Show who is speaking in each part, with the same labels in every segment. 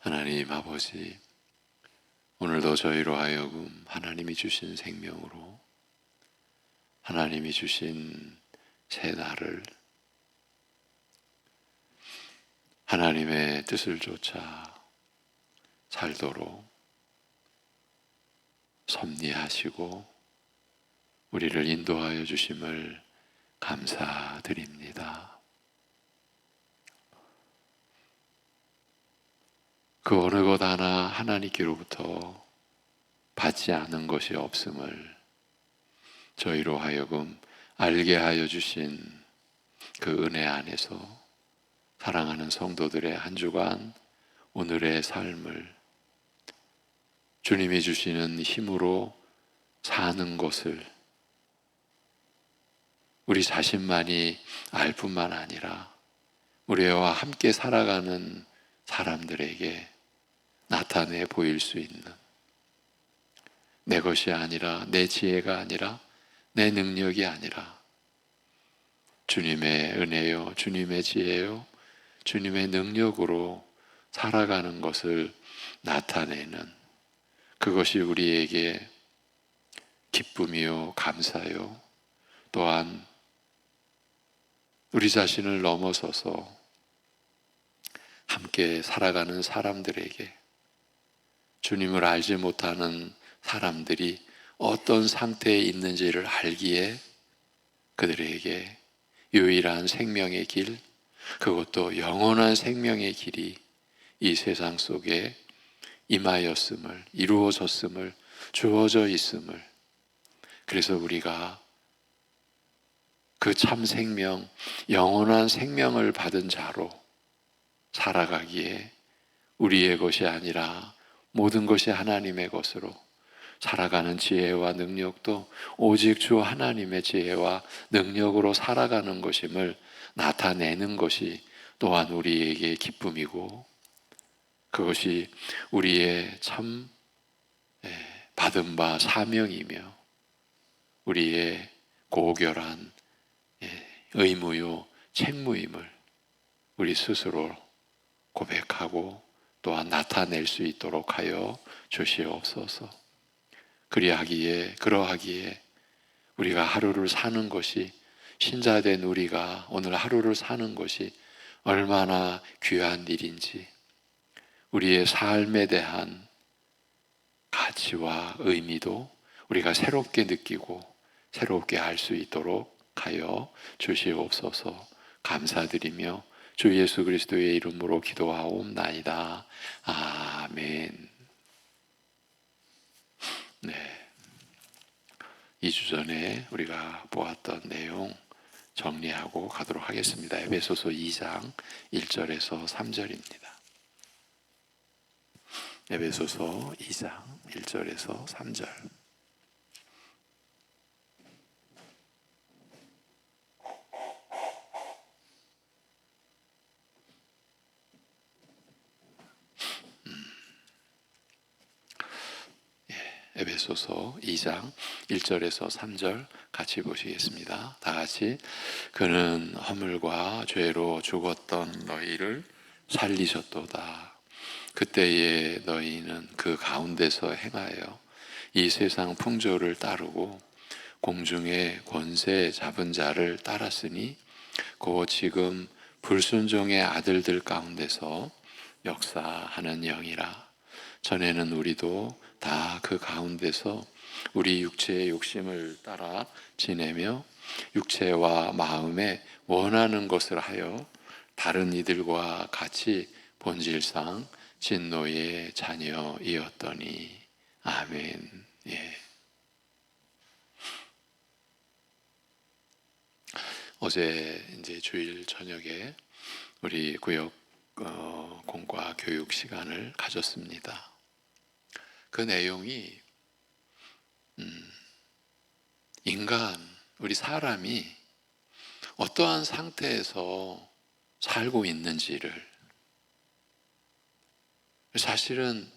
Speaker 1: 하나님 아버지, 오늘도 저희로 하여금 하나님이 주신 생명으로 하나님이 주신 새 날을 하나님의 뜻을 쫓아 살도록 섭리하시고 우리를 인도하여 주심을 감사드립니다. 그 어느 것 하나 하나님께로부터 받지 않은 것이 없음을 저희로 하여금 알게 하여 주신 그 은혜 안에서 사랑하는 성도들의 한 주간 오늘의 삶을 주님이 주시는 힘으로 사는 것을 우리 자신만이 알 뿐만 아니라 우리와 함께 살아가는 사람들에게 나타내 보일 수 있는, 내 것이 아니라, 내 지혜가 아니라, 내 능력이 아니라 주님의 은혜요, 주님의 지혜요, 주님의 능력으로 살아가는 것을 나타내는, 그것이 우리에게 기쁨이요, 감사요, 또한 우리 자신을 넘어서서 함께 살아가는 사람들에게, 주님을 알지 못하는 사람들이 어떤 상태에 있는지를 알기에 그들에게 유일한 생명의 길, 그것도 영원한 생명의 길이 이 세상 속에 임하였음을, 이루어졌음을, 주어져 있음을, 그래서 우리가 그 참 생명, 영원한 생명을 받은 자로 살아가기에 우리의 것이 아니라 모든 것이 하나님의 것으로 살아가는 지혜와 능력도 오직 주 하나님의 지혜와 능력으로 살아가는 것임을 나타내는 것이 또한 우리에게 기쁨이고, 그것이 우리의 참 받은 바 사명이며 우리의 고결한 의무요 책무임을 우리 스스로 고백하고 또한 나타낼 수 있도록 하여 주시옵소서. 그러하기에 우리가 하루를 사는 것이, 신자된 우리가 오늘 하루를 사는 것이 얼마나 귀한 일인지, 우리의 삶에 대한 가치와 의미도 우리가 새롭게 느끼고 새롭게 알 수 있도록 하여 주시옵소서. 감사드리며 주 예수 그리스도의 이름으로 기도하옵나이다. 아멘. 네, 2주 전에 우리가 보았던 내용 정리하고 가도록 하겠습니다. 에베소서 2장 1절에서 3절입니다. 에베소서 2장 1절에서 3절. 에베소서 2장 1절에서 3절 같이 보시겠습니다. 다 같이. 그는 허물과 죄로 죽었던 너희를 살리셨도다. 그때에 너희는 그 가운데서 행하여 이 세상 풍조를 따르고 공중의 권세 잡은 자를 따랐으니 곧 지금 불순종의 아들들 가운데서 역사하는 영이라. 전에는 우리도 다 그 가운데서 우리 육체의 욕심을 따라 지내며 육체와 마음에 원하는 것을 하여 다른 이들과 같이 본질상 진노의 자녀이었더니. 아멘. 예. 어제 이제 주일 저녁에 우리 구역 공과 교육 시간을 가졌습니다. 그 내용이 인간, 우리 사람이 어떠한 상태에서 살고 있는지를, 사실은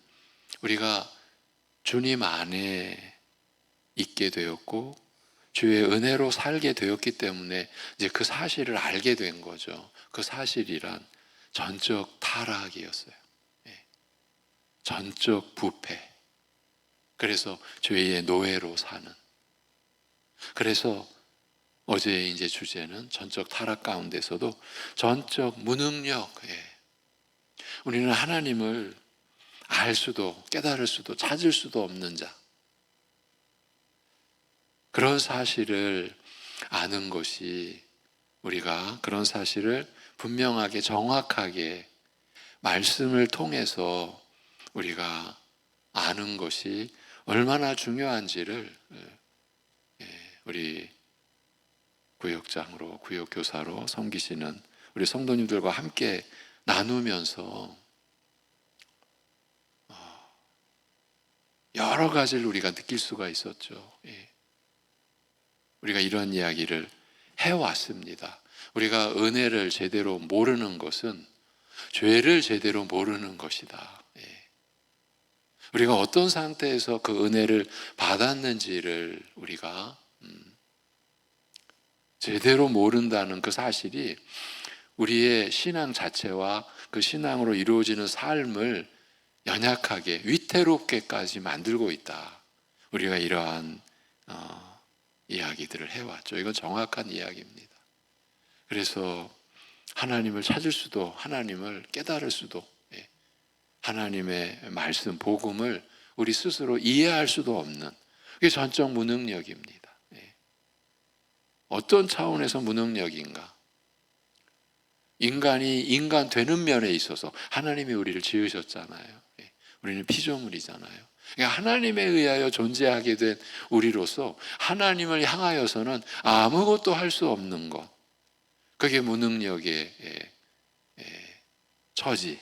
Speaker 1: 우리가 주님 안에 있게 되었고 주의 은혜로 살게 되었기 때문에 이제 그 사실을 알게 된 거죠. 그 사실이란 전적 타락이었어요. 전적 부패. 그래서 죄의 노예로 사는. 그래서 어제의 이제 주제는 전적 타락 가운데서도 전적 무능력. 우리는 하나님을 알 수도 깨달을 수도 찾을 수도 없는 자. 그런 사실을 아는 것이 우리가 그런 사실을 분명하게 정확하게 말씀을 통해서 우리가 아는 것이 얼마나 중요한지를 우리 구역장으로 구역교사로 섬기시는 우리 성도님들과 함께 나누면서 여러 가지를 우리가 느낄 수가 있었죠. 우리가 이런 이야기를 해왔습니다. 우리가 은혜를 제대로 모르는 것은 죄를 제대로 모르는 것이다. 우리가 어떤 상태에서 그 은혜를 받았는지를 우리가 제대로 모른다는 그 사실이 우리의 신앙 자체와 그 신앙으로 이루어지는 삶을 연약하게 위태롭게까지 만들고 있다. 우리가 이러한 이야기들을 해왔죠. 이건 정확한 이야기입니다. 그래서 하나님을 찾을 수도 하나님을 깨달을 수도 하나님의 말씀, 복음을 우리 스스로 이해할 수도 없는 그게 전적 무능력입니다. 어떤 차원에서 무능력인가? 인간이 인간 되는 면에 있어서 하나님이 우리를 지으셨잖아요. 우리는 피조물이잖아요. 그러니까 하나님에 의하여 존재하게 된 우리로서 하나님을 향하여서는 아무것도 할 수 없는 것. 그게 무능력의 처지.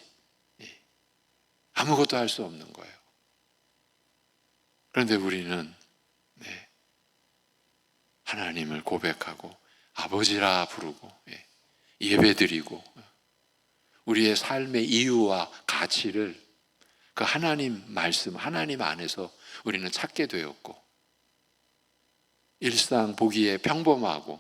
Speaker 1: 아무것도 할 수 없는 거예요. 그런데 우리는 하나님을 고백하고 아버지라 부르고 예배드리고 우리의 삶의 이유와 가치를 그 하나님 말씀, 하나님 안에서 우리는 찾게 되었고 일상 보기에 평범하고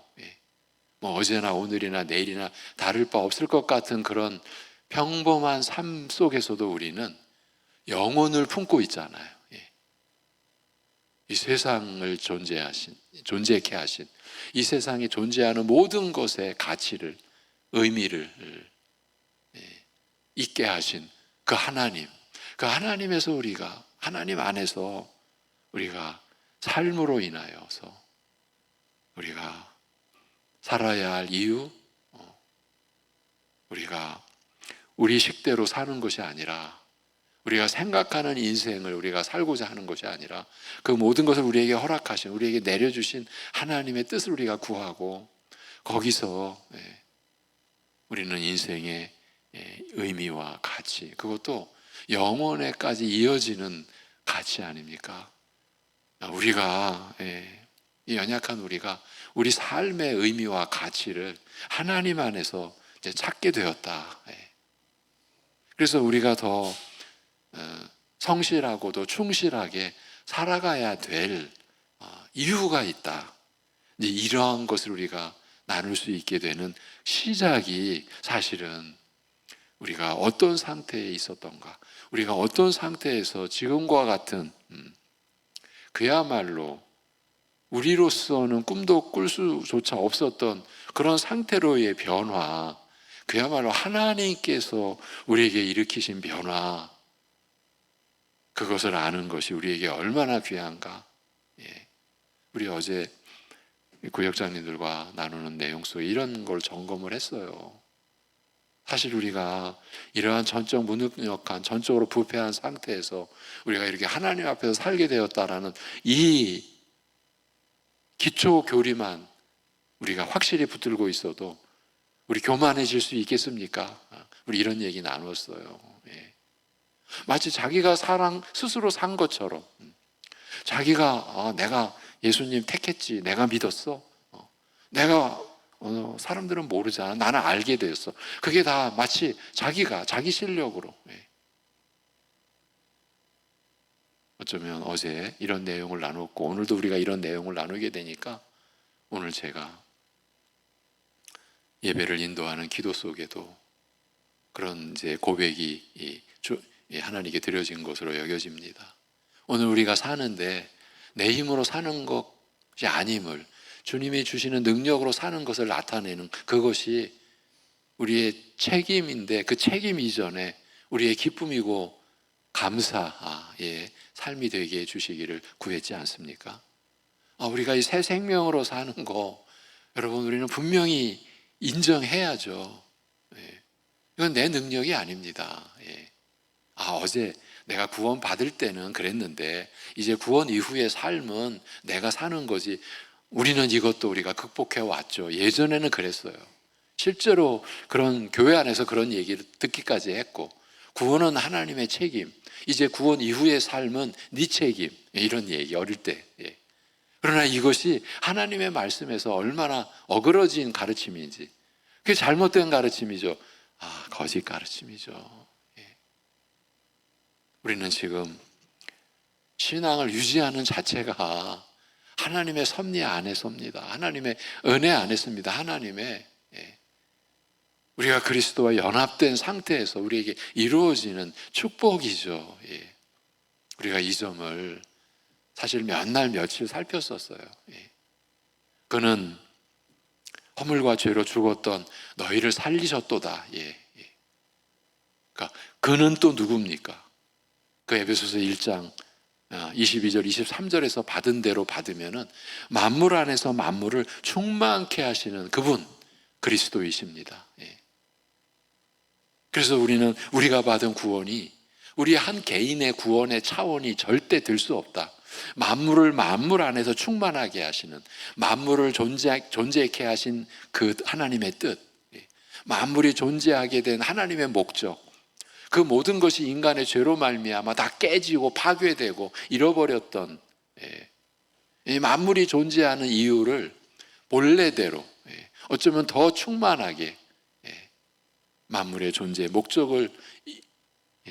Speaker 1: 뭐 어제나 오늘이나 내일이나 다를 바 없을 것 같은 그런 평범한 삶 속에서도 우리는 영혼을 품고 있잖아요. 이 세상을 존재케 하신 이 세상에 존재하는 모든 것의 가치를 의미를 있게 하신 그 하나님, 그 하나님에서 우리가 하나님 안에서 우리가 삶으로 인하여서 우리가 살아야 할 이유, 우리가 우리 식대로 사는 것이 아니라 우리가 생각하는 인생을 우리가 살고자 하는 것이 아니라 그 모든 것을 우리에게 허락하신, 우리에게 내려주신 하나님의 뜻을 우리가 구하고 거기서 우리는 인생의 의미와 가치, 그것도 영원에까지 이어지는 가치 아닙니까? 우리가 이 연약한 우리가 우리 삶의 의미와 가치를 하나님 안에서 이제 찾게 되었다. 그래서 우리가 더 성실하고도 충실하게 살아가야 될 이유가 있다. 이제 이러한 것을 우리가 나눌 수 있게 되는 시작이 사실은 우리가 어떤 상태에 있었던가, 우리가 어떤 상태에서 지금과 같은 그야말로 우리로서는 꿈도 꿀 수조차 없었던 그런 상태로의 변화, 그야말로 하나님께서 우리에게 일으키신 변화, 그것을 아는 것이 우리에게 얼마나 귀한가. 우리 어제 구역장님들과 나누는 내용 속에 이런 걸 점검을 했어요. 사실 우리가 이러한 전적 무능력한, 전적으로 부패한 상태에서 우리가 이렇게 하나님 앞에서 살게 되었다라는 이 기초 교리만 우리가 확실히 붙들고 있어도 우리 교만해질 수 있겠습니까? 우리 이런 얘기 나눴어요. 마치 자기가 스스로 산 것처럼 자기가 내가 예수님 택했지, 내가 믿었어, 내가 사람들은 모르잖아, 나는 알게 되었어. 그게 다 마치 자기가 자기 실력으로. 어쩌면 어제 이런 내용을 나눴고 오늘도 우리가 이런 내용을 나누게 되니까 오늘 제가 예배를 인도하는 기도 속에도 그런 이제 고백이 하나님께 드려진 것으로 여겨집니다. 오늘 우리가 사는데 내 힘으로 사는 것이 아님을, 주님이 주시는 능력으로 사는 것을 나타내는 그것이 우리의 책임인데, 그 책임 이전에 우리의 기쁨이고 감사의 삶이 되게 해주시기를 구했지 않습니까? 우리가 이 새 생명으로 사는 거, 여러분, 우리는 분명히 인정해야죠. 이건 내 능력이 아닙니다. 어제 내가 구원 받을 때는 그랬는데 이제 구원 이후의 삶은 내가 사는 거지. 우리는 이것도 우리가 극복해 왔죠. 예전에는 그랬어요. 실제로 그런 교회 안에서 그런 얘기를 듣기까지 했고, 구원은 하나님의 책임, 이제 구원 이후의 삶은 네 책임, 이런 얘기 어릴 때. 그러나 이것이 하나님의 말씀에서 얼마나 어그러진 가르침인지, 그게 잘못된 가르침이죠. 거짓 가르침이죠. 우리는 지금 신앙을 유지하는 자체가 하나님의 섭리 안에 섭니다. 하나님의 은혜 안에 섭니다. 하나님의, 우리가 그리스도와 연합된 상태에서 우리에게 이루어지는 축복이죠. 우리가 이 점을 사실 몇 날 며칠 살폈었어요. 그는 허물과 죄로 죽었던 너희를 살리셨도다. 그러니까 그는 또 누굽니까? 그 에베소서 1장 22절 23절에서 받은 대로 받으면은 만물 안에서 만물을 충만케 하시는 그분, 그리스도이십니다. 그래서 우리가 받은 구원이 우리 한 개인의 구원의 차원이 절대 될 수 없다. 만물을 만물 안에서 충만하게 하시는, 만물을 존재케 하신 그 하나님의 뜻, 만물이 존재하게 된 하나님의 목적, 그 모든 것이 인간의 죄로 말미암아 다 깨지고 파괴되고 잃어버렸던, 이 만물이 존재하는 이유를 본래대로, 어쩌면 더 충만하게 만물의 존재의 목적을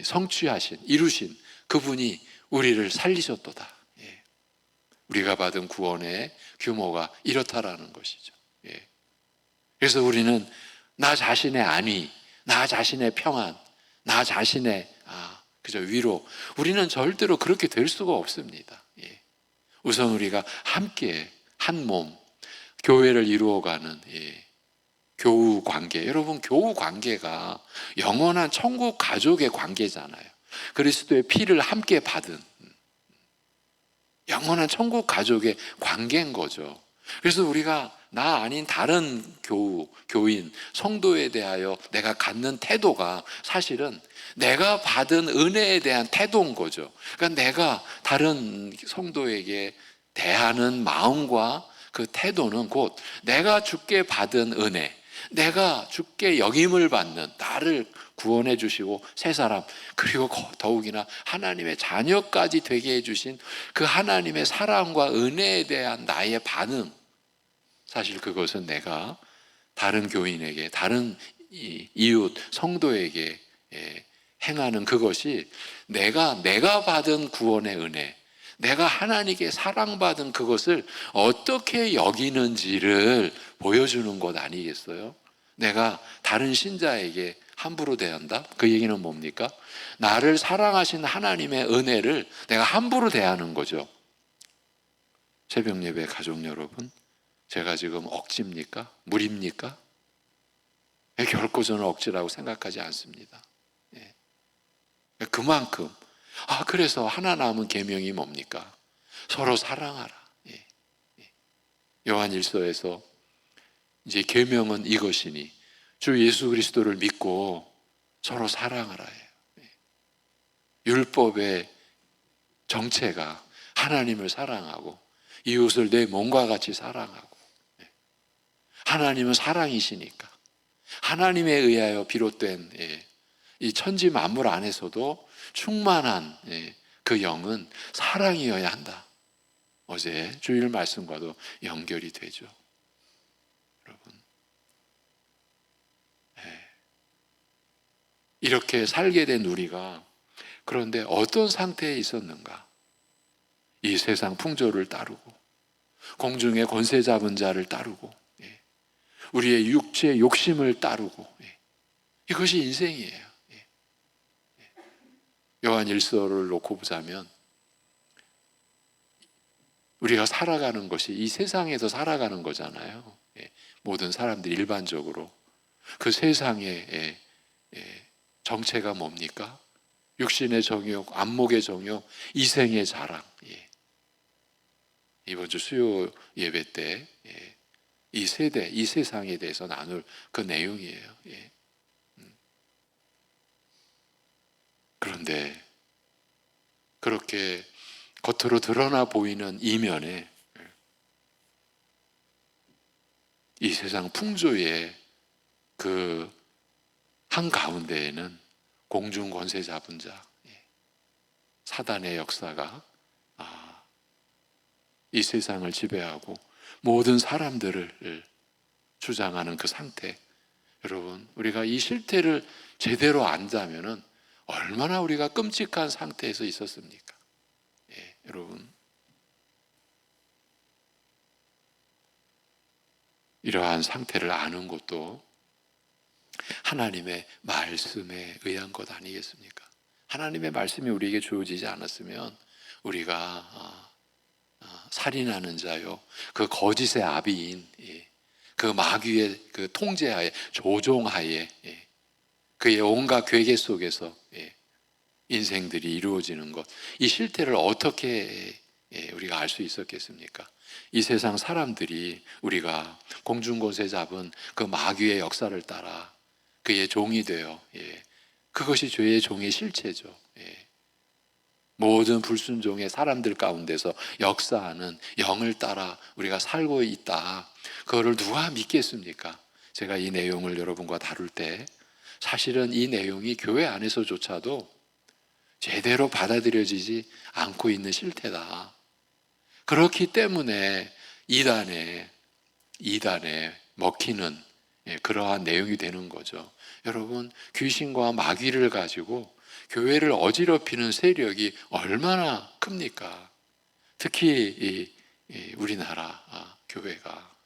Speaker 1: 성취하신, 이루신 그분이 우리를 살리셨도다. 우리가 받은 구원의 규모가 이렇다라는 것이죠. 그래서 우리는 나 자신의 안위, 나 자신의 평안, 나 자신의 그저 위로, 우리는 절대로 그렇게 될 수가 없습니다. 우선 우리가 함께 한 몸, 교회를 이루어가는 교우 관계, 여러분, 교우 관계가 영원한 천국 가족의 관계잖아요. 그리스도의 피를 함께 받은 영원한 천국 가족의 관계인 거죠. 그래서 우리가 나 아닌 다른 교인, 성도에 대하여 내가 갖는 태도가 사실은 내가 받은 은혜에 대한 태도인 거죠. 그러니까 내가 다른 성도에게 대하는 마음과 그 태도는 곧 내가 주께 받은 은혜, 내가 주께 역임을 받는, 나를 구원해 주시고 새 사람, 그리고 더욱이나 하나님의 자녀까지 되게 해주신 그 하나님의 사랑과 은혜에 대한 나의 반응, 사실 그것은 내가 다른 교인에게, 다른 이웃 성도에게 행하는 그것이 내가 받은 구원의 은혜, 내가 하나님께 사랑받은 그것을 어떻게 여기는지를 보여주는 것 아니겠어요? 내가 다른 신자에게 함부로 대한다? 그 얘기는 뭡니까? 나를 사랑하신 하나님의 은혜를 내가 함부로 대하는 거죠. 새벽 예배 가족 여러분, 제가 지금 억지입니까? 무리입니까? 결코 저는 억지라고 생각하지 않습니다. 그만큼, 그래서 하나 남은 계명이 뭡니까? 서로 사랑하라. 요한 1서에서 이제 계명은 이것이니 주 예수 그리스도를 믿고 서로 사랑하라 해요. 율법의 정체가 하나님을 사랑하고 이웃을 내 몸과 같이 사랑하고, 하나님은 사랑이시니까 하나님에 의하여 비롯된 이 천지 만물 안에서도 충만한 그 영은 사랑이어야 한다. 어제 주일 말씀과도 연결이 되죠. 여러분, 이렇게 살게 된 우리가 그런데 어떤 상태에 있었는가? 이 세상 풍조를 따르고 공중의 권세 잡은 자를 따르고 우리의 육체의 욕심을 따르고, 이것이 인생이에요. 요한일서를 놓고 보자면 우리가 살아가는 것이 이 세상에서 살아가는 거잖아요. 모든 사람들이 일반적으로 그 세상의 정체가 뭡니까? 육신의 정욕, 안목의 정욕, 이생의 자랑. 이번 주 수요 예배 때 이 세대, 이 세상에 대해서 나눌 그 내용이에요. 그런데 그렇게 겉으로 드러나 보이는 이면에 이 세상 풍조의 그 한가운데에는 공중 권세 잡은 자, 사단의 역사가 이 세상을 지배하고 모든 사람들을 주장하는 그 상태. 여러분, 우리가 이 실태를 제대로 안다면은 얼마나 우리가 끔찍한 상태에서 있었습니까? 여러분, 이러한 상태를 아는 것도 하나님의 말씀에 의한 것 아니겠습니까? 하나님의 말씀이 우리에게 주어지지 않았으면 우리가 살인하는 자요, 그 거짓의 아비인 그 마귀의 그 통제하에, 조종하에, 그의 온갖 괴계 속에서 인생들이 이루어지는 것, 이 실태를 어떻게 우리가 알 수 있었겠습니까? 이 세상 사람들이 우리가 공중곳에 잡은 그 마귀의 역사를 따라 그의 종이 되어, 그것이 죄의 종의 실체죠. 모든 불순종의 사람들 가운데서 역사하는 영을 따라 우리가 살고 있다. 그거를 누가 믿겠습니까? 제가 이 내용을 여러분과 다룰 때 사실은 이 내용이 교회 안에서조차도 제대로 받아들여지지 않고 있는 실태다. 그렇기 때문에 이단에 먹히는 그러한 내용이 되는 거죠. 여러분, 귀신과 마귀를 가지고 교회를 어지럽히는 세력이 얼마나 큽니까? 특히 우리나라 교회가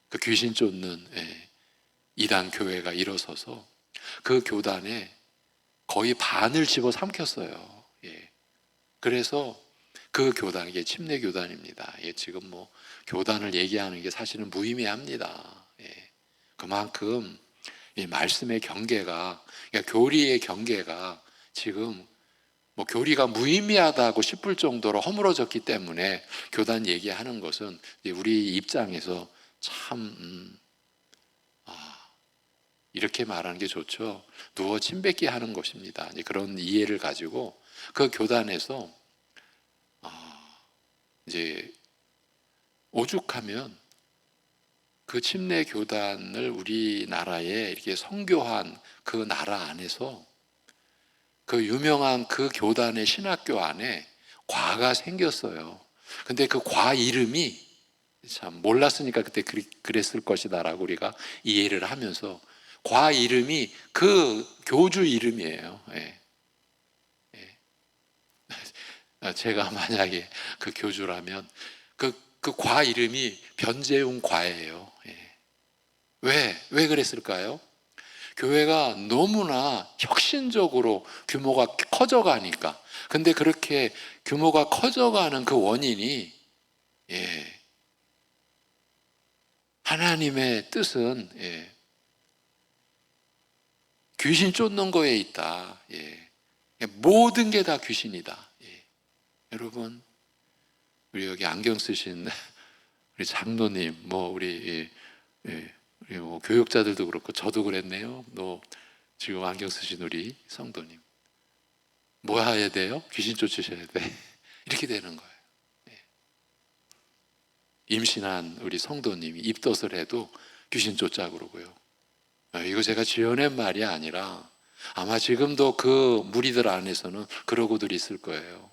Speaker 1: 그 귀신 쫓는 이단 교회가 일어서서 그 교단에 거의 반을 집어삼켰어요. 그래서 그 교단, 이게 침례 교단입니다. 지금 뭐 교단을 얘기하는 게 사실은 무의미합니다. 그만큼 이 말씀의 경계가, 그러니까 교리의 경계가 지금 뭐 교리가 무의미하다고 싶을 정도로 허물어졌기 때문에 교단 얘기하는 것은 우리 입장에서 참 이렇게 말하는 게 좋죠. 누워 침 뱉기 하는 것입니다. 그런 이해를 가지고 그 교단에서 이제 오죽하면 그 침례 교단을 우리나라에 이렇게 선교한 그 나라 안에서 그 유명한 그 교단의 신학교 안에 과가 생겼어요. 근데 그 과 이름이 참 몰랐으니까 그때 그랬을 것이다라고 우리가 이해를 하면서 과 이름이 그 교주 이름이에요. 제가 만약에 그 교주라면 그 과 이름이 변재웅 과예요. 왜 그랬을까요? 교회가 너무나 혁신적으로 규모가 커져가니까. 근데 그렇게 규모가 커져가는 그 원인이 하나님의 뜻은 귀신 쫓는 거에 있다. 모든 게 다 귀신이다. 여러분, 우리 여기 안경 쓰신 우리 장로님, 우리 뭐 교육자들도 그렇고 저도 그랬네요. 지금 안경 쓰신 우리 성도님, 뭐 해야 돼요? 귀신 쫓으셔야 돼. 이렇게 되는 거예요. 임신한 우리 성도님이 입덧을 해도 귀신 쫓자 그러고요. 이거 제가 지어낸 말이 아니라 아마 지금도 그 무리들 안에서는 그러고들 있을 거예요.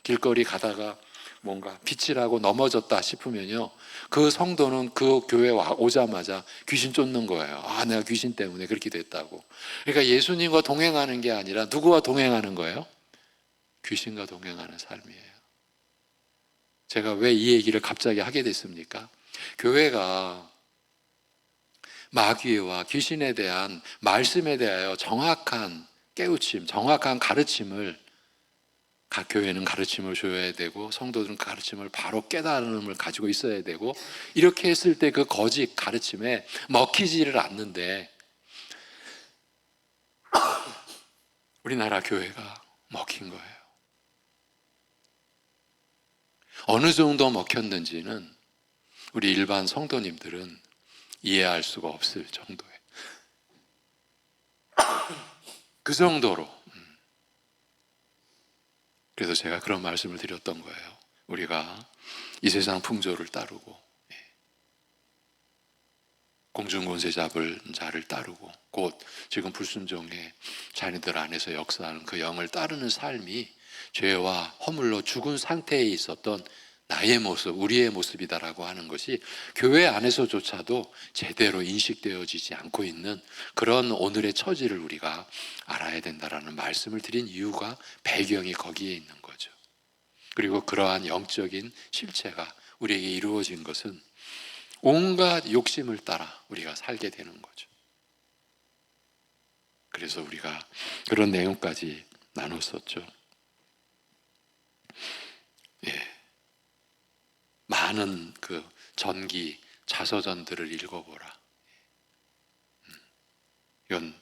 Speaker 1: 길거리 가다가 뭔가 빛이라고 넘어졌다 싶으면요, 그 성도는 그 교회 오자마자 귀신 쫓는 거예요. 내가 귀신 때문에 그렇게 됐다고. 그러니까 예수님과 동행하는 게 아니라 누구와 동행하는 거예요? 귀신과 동행하는 삶이에요. 제가 왜 이 얘기를 갑자기 하게 됐습니까? 교회가 마귀와 귀신에 대한 말씀에 대하여 정확한 깨우침, 정확한 가르침을 각 교회는 가르침을 줘야 되고 성도들은 그 가르침을 바로 깨달음을 가지고 있어야 되고 이렇게 했을 때 그 거짓 가르침에 먹히지를 않는데 우리나라 교회가 먹힌 거예요. 어느 정도 먹혔는지는 우리 일반 성도님들은 이해할 수가 없을 정도예요. 그 정도로. 그래서 제가 그런 말씀을 드렸던 거예요. 우리가 이 세상 풍조를 따르고 공중권세 잡을 자를 따르고 곧 지금 불순종의 자녀들 안에서 역사하는 그 영을 따르는 삶이 죄와 허물로 죽은 상태에 있었던 나의 모습, 우리의 모습이다라고 하는 것이 교회 안에서조차도 제대로 인식되어지지 않고 있는 그런 오늘의 처지를 우리가 알아야 된다라는 말씀을 드린 이유가 배경이 거기에 있는 거죠. 그리고 그러한 영적인 실체가 우리에게 이루어진 것은 온갖 욕심을 따라 우리가 살게 되는 거죠. 그래서 우리가 그런 내용까지 나눴었죠. 예. 많은 그 전기 자서전들을 읽어보라. 이건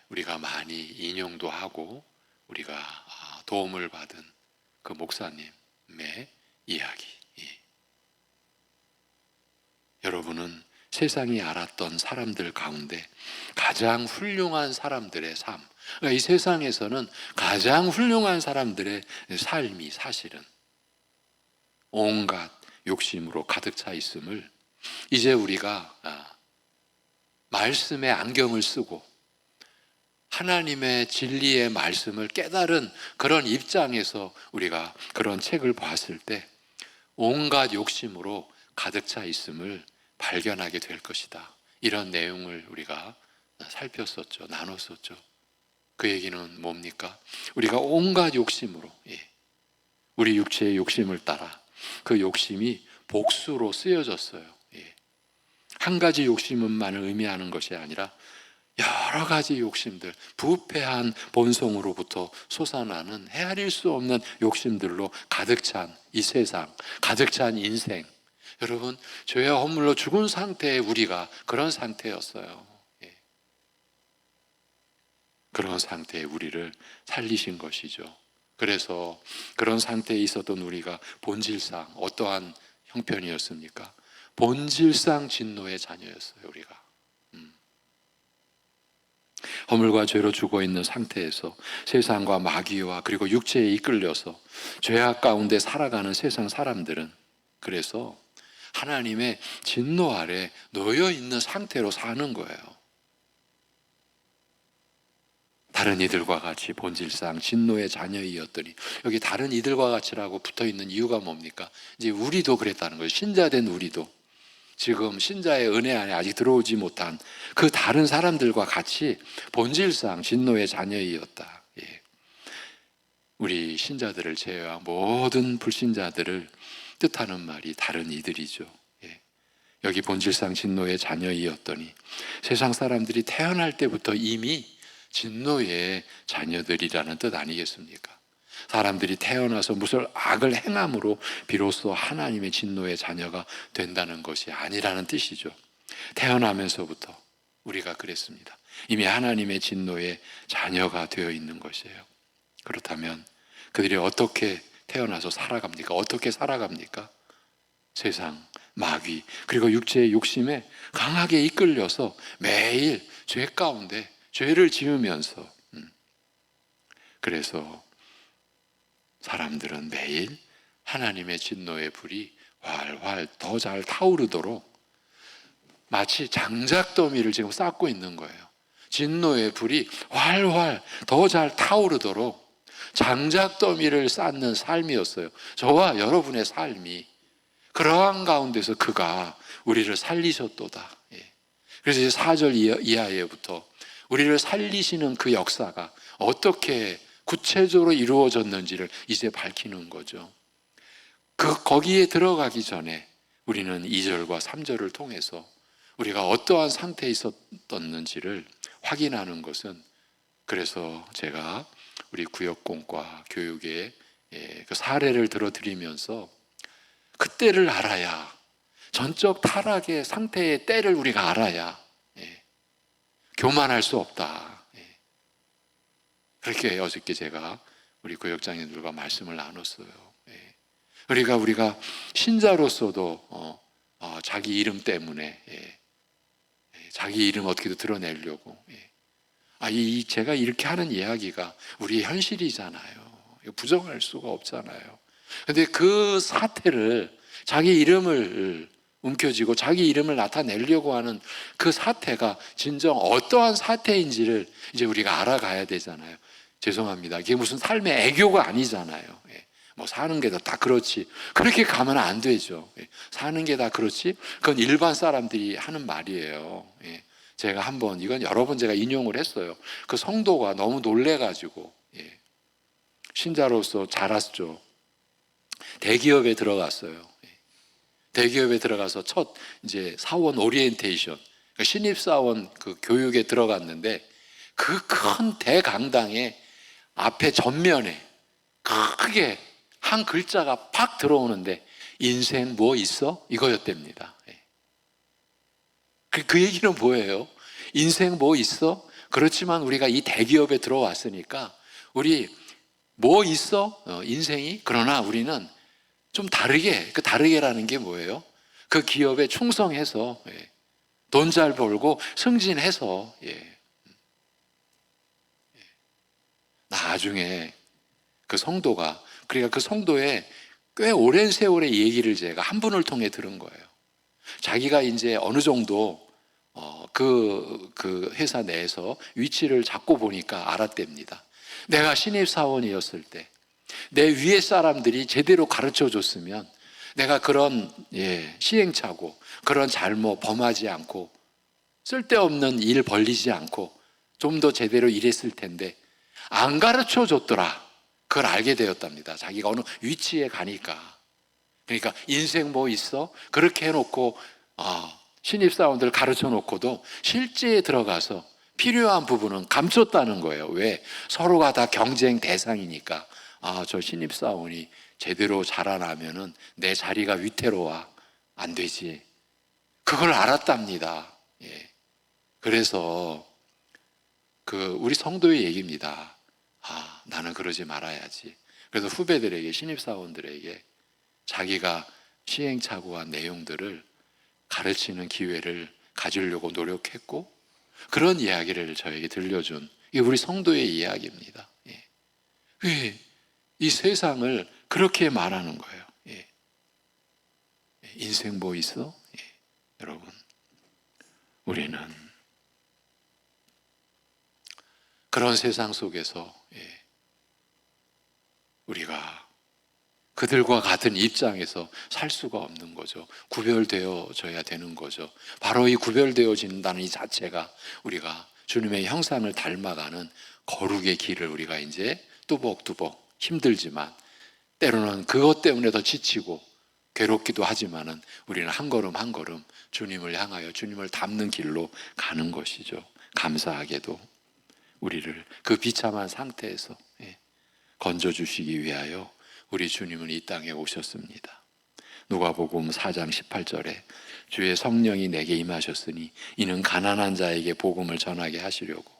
Speaker 1: 우리가 많이 인용도 하고 우리가 도움을 받은 그 목사님의 이야기. 여러분은 세상이 알았던 사람들 가운데 가장 훌륭한 사람들의 삶, 그러니까 이 세상에서는 가장 훌륭한 사람들의 삶이 사실은 온갖 욕심으로 가득 차 있음을 이제 우리가 말씀의 안경을 쓰고 하나님의 진리의 말씀을 깨달은 그런 입장에서 우리가 그런 책을 봤을 때 온갖 욕심으로 가득 차 있음을 발견하게 될 것이다. 이런 내용을 우리가 살폈었죠. 나눴었죠. 그 얘기는 뭡니까? 우리가 온갖 욕심으로 우리 육체의 욕심을 따라 그 욕심이 복수로 쓰여졌어요. 한 가지 욕심만을 의미하는 것이 아니라 여러 가지 욕심들, 부패한 본성으로부터 솟아나는 헤아릴 수 없는 욕심들로 가득 찬 이 세상, 가득 찬 인생. 여러분, 죄와 허물로 죽은 상태의 우리가 그런 상태였어요. 그런 상태의 우리를 살리신 것이죠. 그래서 그런 상태에 있었던 우리가 본질상 어떠한 형편이었습니까? 본질상 진노의 자녀였어요. 우리가 허물과 죄로 죽어있는 상태에서 세상과 마귀와 그리고 육체에 이끌려서 죄악 가운데 살아가는 세상 사람들은 그래서 하나님의 진노 아래 놓여있는 상태로 사는 거예요. 다른 이들과 같이 본질상 진노의 자녀이었더니 여기 다른 이들과 같이라고 붙어있는 이유가 뭡니까? 이제 우리도 그랬다는 거예요. 신자된 우리도 지금 신자의 은혜 안에 아직 들어오지 못한 그 다른 사람들과 같이 본질상 진노의 자녀이었다. 우리 신자들을 제외한 모든 불신자들을 뜻하는 말이 다른 이들이죠. 여기 본질상 진노의 자녀이었더니 세상 사람들이 태어날 때부터 이미 진노의 자녀들이라는 뜻 아니겠습니까? 사람들이 태어나서 무슨 악을 행함으로 비로소 하나님의 진노의 자녀가 된다는 것이 아니라는 뜻이죠. 태어나면서부터 우리가 그랬습니다. 이미 하나님의 진노의 자녀가 되어 있는 것이에요. 그렇다면 그들이 어떻게 태어나서 살아갑니까? 어떻게 살아갑니까? 세상, 마귀, 그리고 육체의 욕심에 강하게 이끌려서 매일 죄 가운데 죄를 지으면서 그래서 사람들은 매일 하나님의 진노의 불이 활활 더 잘 타오르도록 마치 장작더미를 지금 쌓고 있는 거예요. 진노의 불이 활활 더 잘 타오르도록 장작더미를 쌓는 삶이었어요. 저와 여러분의 삶이 그러한 가운데서 그가 우리를 살리셨도다. 그래서 이제 4절 이하에부터 우리를 살리시는 그 역사가 어떻게 구체적으로 이루어졌는지를 이제 밝히는 거죠. 거기에 들어가기 전에 우리는 2절과 3절을 통해서 우리가 어떠한 상태에 있었는지를 확인하는 것은 그래서 제가 우리 구역공과 교육의 그 사례를 들어드리면서 그때를 알아야, 전적 타락의 상태의 때를 우리가 알아야 교만할 수 없다. 그렇게 어저께 제가 우리 구역장님들과 말씀을 나눴어요. 우리가 신자로서도 자기 이름 때문에 자기 이름 어떻게든 드러내려고 제가 이렇게 하는 이야기가 우리의 현실이잖아요. 부정할 수가 없잖아요. 근데 그 사태를, 자기 이름을 움켜쥐고 자기 이름을 나타내려고 하는 그 사태가 진정 어떠한 사태인지를 이제 우리가 알아가야 되잖아요. 죄송합니다. 이게 무슨 삶의 애교가 아니잖아요. 뭐 사는 게 다 그렇지, 그렇게 가면 안 되죠. 사는 게 다 그렇지, 그건 일반 사람들이 하는 말이에요. 제가 한번, 이건 여러 번 제가 인용을 했어요. 그 성도가 너무 놀래가지고 신자로서 자랐죠. 대기업에 들어갔어요. 대기업에 들어가서 첫 이제 사원 오리엔테이션, 그러니까 신입사원 그 교육에 들어갔는데, 그 큰 대강당에 앞에 전면에 크게 한 글자가 팍 들어오는데 인생 뭐 있어? 이거였답니다. 그 얘기는 뭐예요? 인생 뭐 있어? 그렇지만 우리가 이 대기업에 들어왔으니까 우리 뭐 있어? 인생이? 그러나 우리는 좀 다르게, 그 다르게라는 게 뭐예요? 그 기업에 충성해서 돈 잘 벌고 승진해서 나중에 그 성도가, 그러니까 그 성도의 꽤 오랜 세월의 얘기를 제가 한 분을 통해 들은 거예요. 자기가 이제 어느 정도 그 회사 내에서 위치를 잡고 보니까 알았답니다. 내가 신입사원이었을 때 내 위에 사람들이 제대로 가르쳐 줬으면 내가 그런 시행착오, 그런 잘못 범하지 않고 쓸데없는 일 벌리지 않고 좀 더 제대로 일했을 텐데 안 가르쳐 줬더라. 그걸 알게 되었답니다. 자기가 어느 위치에 가니까. 그러니까 인생 뭐 있어? 그렇게 해놓고 신입사원들 가르쳐 놓고도 실제에 들어가서 필요한 부분은 감췄다는 거예요. 왜? 서로가 다 경쟁 대상이니까. 저 신입사원이 제대로 자라나면은 내 자리가 위태로워. 안 되지. 그걸 알았답니다. 그래서 우리 성도의 얘기입니다. 나는 그러지 말아야지. 그래서 후배들에게, 신입사원들에게 자기가 시행착오한 내용들을 가르치는 기회를 가지려고 노력했고, 그런 이야기를 저에게 들려준, 이게 우리 성도의 이야기입니다. 이 세상을 그렇게 말하는 거예요. 인생 뭐 있어? 여러분, 우리는 그런 세상 속에서 우리가 그들과 같은 입장에서 살 수가 없는 거죠. 구별되어져야 되는 거죠. 바로 이 구별되어진다는 이 자체가 우리가 주님의 형상을 닮아가는 거룩의 길을 우리가 이제 뚜벅뚜벅 힘들지만, 때로는 그것 때문에 더 지치고 괴롭기도 하지만은 우리는 한 걸음 한 걸음 주님을 향하여 주님을 닮는 길로 가는 것이죠. 감사하게도 우리를 그 비참한 상태에서 건져주시기 위하여 우리 주님은 이 땅에 오셨습니다. 누가복음 4장 18절에 주의 성령이 내게 임하셨으니 이는 가난한 자에게 복음을 전하게 하시려고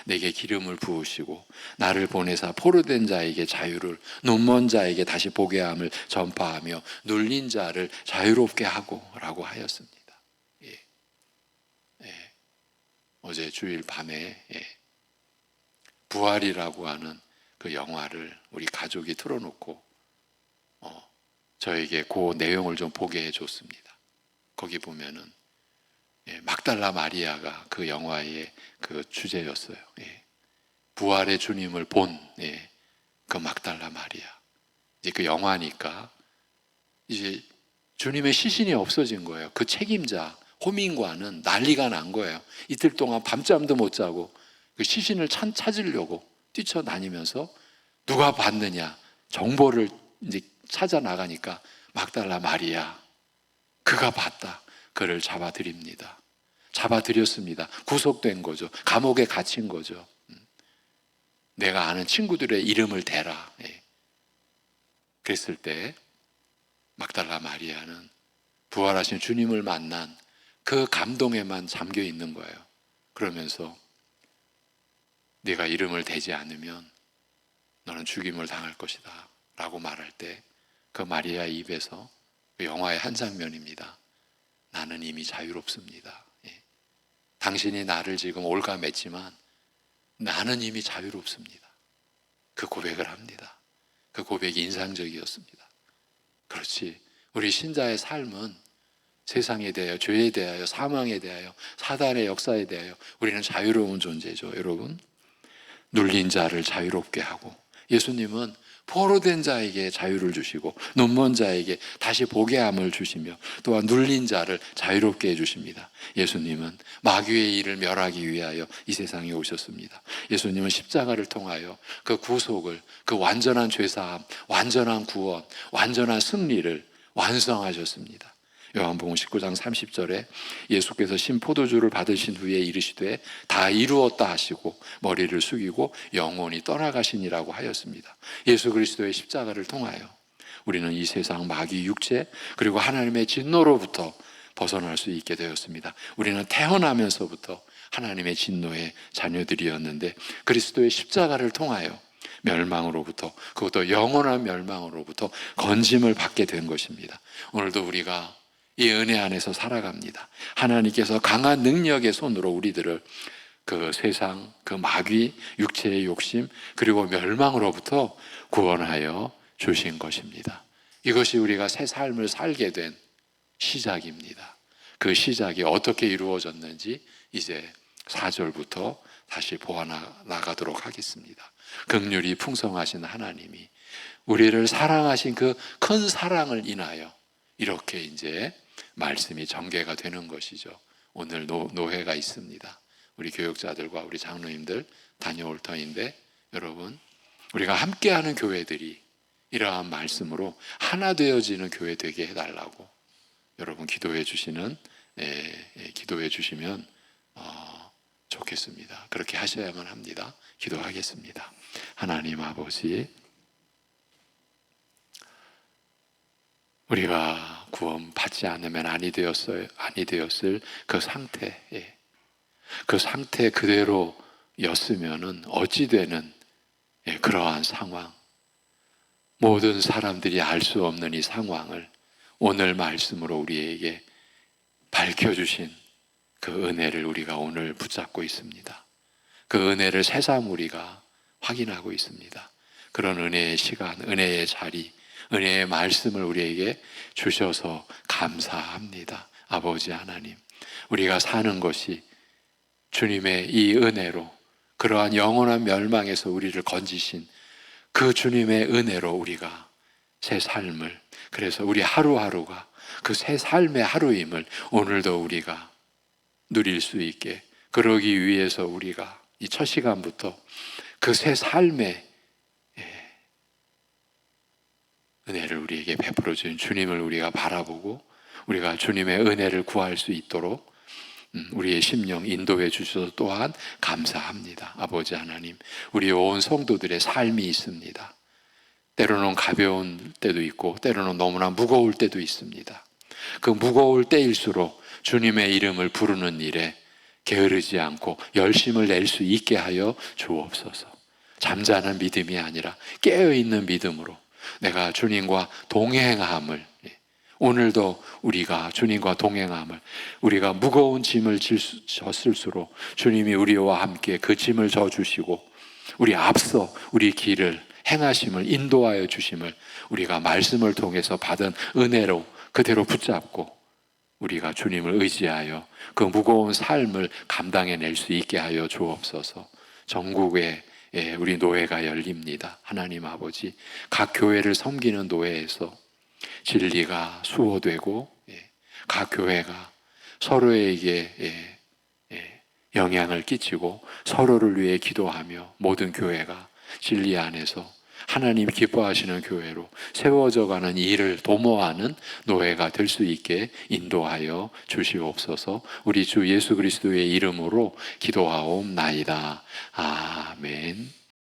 Speaker 1: 내게 기름을 부으시고 나를 보내사 포로된 자에게 자유를, 눈먼 자에게 다시 보게 함을 전파하며 눌린 자를 자유롭게 하고 라고 하였습니다. 어제 주일 밤에 부활이라고 하는 그 영화를 우리 가족이 틀어놓고 저에게 그 내용을 좀 보게 해줬습니다. 거기 보면은 막달라 마리아가 그 영화의 그 주제였어요. 부활의 주님을 본 그 막달라 마리아. 이제 그 영화니까 이제 주님의 시신이 없어진 거예요. 그 책임자 호민과는 난리가 난 거예요. 이틀 동안 밤잠도 못 자고 그 시신을 찾으려고 뛰쳐다니면서 누가 봤느냐 정보를 이제 찾아 나가니까 막달라 마리아, 그가 봤다. 그를 잡아들입니다. 잡아들였습니다. 구속된 거죠. 감옥에 갇힌 거죠. 내가 아는 친구들의 이름을 대라. 그랬을 때 막달라 마리아는 부활하신 주님을 만난 그 감동에만 잠겨 있는 거예요. 그러면서 네가 이름을 대지 않으면 너는 죽임을 당할 것이다 라고 말할 때 그 마리아 입에서, 그 영화의 한 장면입니다. 나는 이미 자유롭습니다. 당신이 나를 지금 올가맸지만 나는 이미 자유롭습니다. 그 고백을 합니다. 그 고백이 인상적이었습니다. 그렇지, 우리 신자의 삶은 세상에 대하여, 죄에 대하여, 사망에 대하여, 사단의 역사에 대하여 우리는 자유로운 존재죠. 여러분, 눌린 자를 자유롭게 하고, 예수님은 포로된 자에게 자유를 주시고 눈먼 자에게 다시 보게 함을 주시며 또한 눌린 자를 자유롭게 해주십니다. 예수님은 마귀의 일을 멸하기 위하여 이 세상에 오셨습니다. 예수님은 십자가를 통하여 그 구속을, 그 완전한 죄사함, 완전한 구원, 완전한 승리를 완성하셨습니다. 요한복음 19장 30절에 예수께서 신 포도주를 받으신 후에 이르시되 다 이루었다 하시고 머리를 숙이고 영원히 떠나가시니라고 하였습니다. 예수 그리스도의 십자가를 통하여 우리는 이 세상 마귀 육체 그리고 하나님의 진노로부터 벗어날 수 있게 되었습니다. 우리는 태어나면서부터 하나님의 진노의 자녀들이었는데 그리스도의 십자가를 통하여 멸망으로부터, 그것도 영원한 멸망으로부터 건짐을 받게 된 것입니다. 오늘도 우리가 이 은혜 안에서 살아갑니다. 하나님께서 강한 능력의 손으로 우리들을 그 세상, 그 마귀, 육체의 욕심, 그리고 멸망으로부터 구원하여 주신 것입니다. 이것이 우리가 새 삶을 살게 된 시작입니다. 그 시작이 어떻게 이루어졌는지 이제 4절부터 다시 보아나가도록 하겠습니다. 긍휼이 풍성하신 하나님이 우리를 사랑하신 그 큰 사랑을 인하여 이렇게 이제 말씀이 전개가 되는 것이죠. 오늘 노회가 있습니다. 우리 교육자들과 우리 장로님들 다녀올 터인데, 여러분, 우리가 함께하는 교회들이 이러한 말씀으로 하나 되어지는 교회 되게 해달라고 여러분 기도해 주시면 좋겠습니다. 그렇게 하셔야만 합니다. 기도하겠습니다. 하나님 아버지, 우리가 구원 받지 않으면 아니 되었을 그 상태에, 그 상태 그대로였으면은 어찌 되는 그러한 상황, 모든 사람들이 알 수 없는 이 상황을 오늘 말씀으로 우리에게 밝혀주신 그 은혜를 우리가 오늘 붙잡고 있습니다. 그 은혜를 새삼 우리가 확인하고 있습니다. 그런 은혜의 시간, 은혜의 자리, 은혜의 말씀을 우리에게 주셔서 감사합니다. 아버지 하나님, 우리가 사는 것이 주님의 이 은혜로, 그러한 영원한 멸망에서 우리를 건지신 그 주님의 은혜로 우리가 새 삶을, 그래서 우리 하루하루가 그 새 삶의 하루임을 오늘도 우리가 누릴 수 있게, 그러기 위해서 우리가 이 첫 시간부터 그 새 삶의 은혜를 우리에게 베풀어 주신 주님을 우리가 바라보고 우리가 주님의 은혜를 구할 수 있도록 우리의 심령 인도해 주셔서 또한 감사합니다. 아버지 하나님, 우리 온 성도들의 삶이 있습니다. 때로는 가벼운 때도 있고 때로는 너무나 무거울 때도 있습니다. 그 무거울 때일수록 주님의 이름을 부르는 일에 게으르지 않고 열심을 낼 수 있게 하여 주옵소서. 잠자는 믿음이 아니라 깨어있는 믿음으로 내가 주님과 동행함을, 오늘도 우리가 주님과 동행함을, 우리가 무거운 짐을 졌을수록 주님이 우리와 함께 그 짐을 져주시고 우리 앞서 우리 길을 행하심을, 인도하여 주심을 우리가 말씀을 통해서 받은 은혜로 그대로 붙잡고 우리가 주님을 의지하여 그 무거운 삶을 감당해낼 수 있게 하여 주옵소서. 전국에 우리 노회가 열립니다. 하나님 아버지, 각 교회를 섬기는 노회에서 진리가 수호되고 각 교회가 서로에게 영향을 끼치고 서로를 위해 기도하며 모든 교회가 진리 안에서 하나님 기뻐하시는 교회로 세워져가는 일을 도모하는 노회가 될 수 있게 인도하여 주시옵소서. 우리 주 예수 그리스도의 이름으로 기도하옵나이다. 아멘.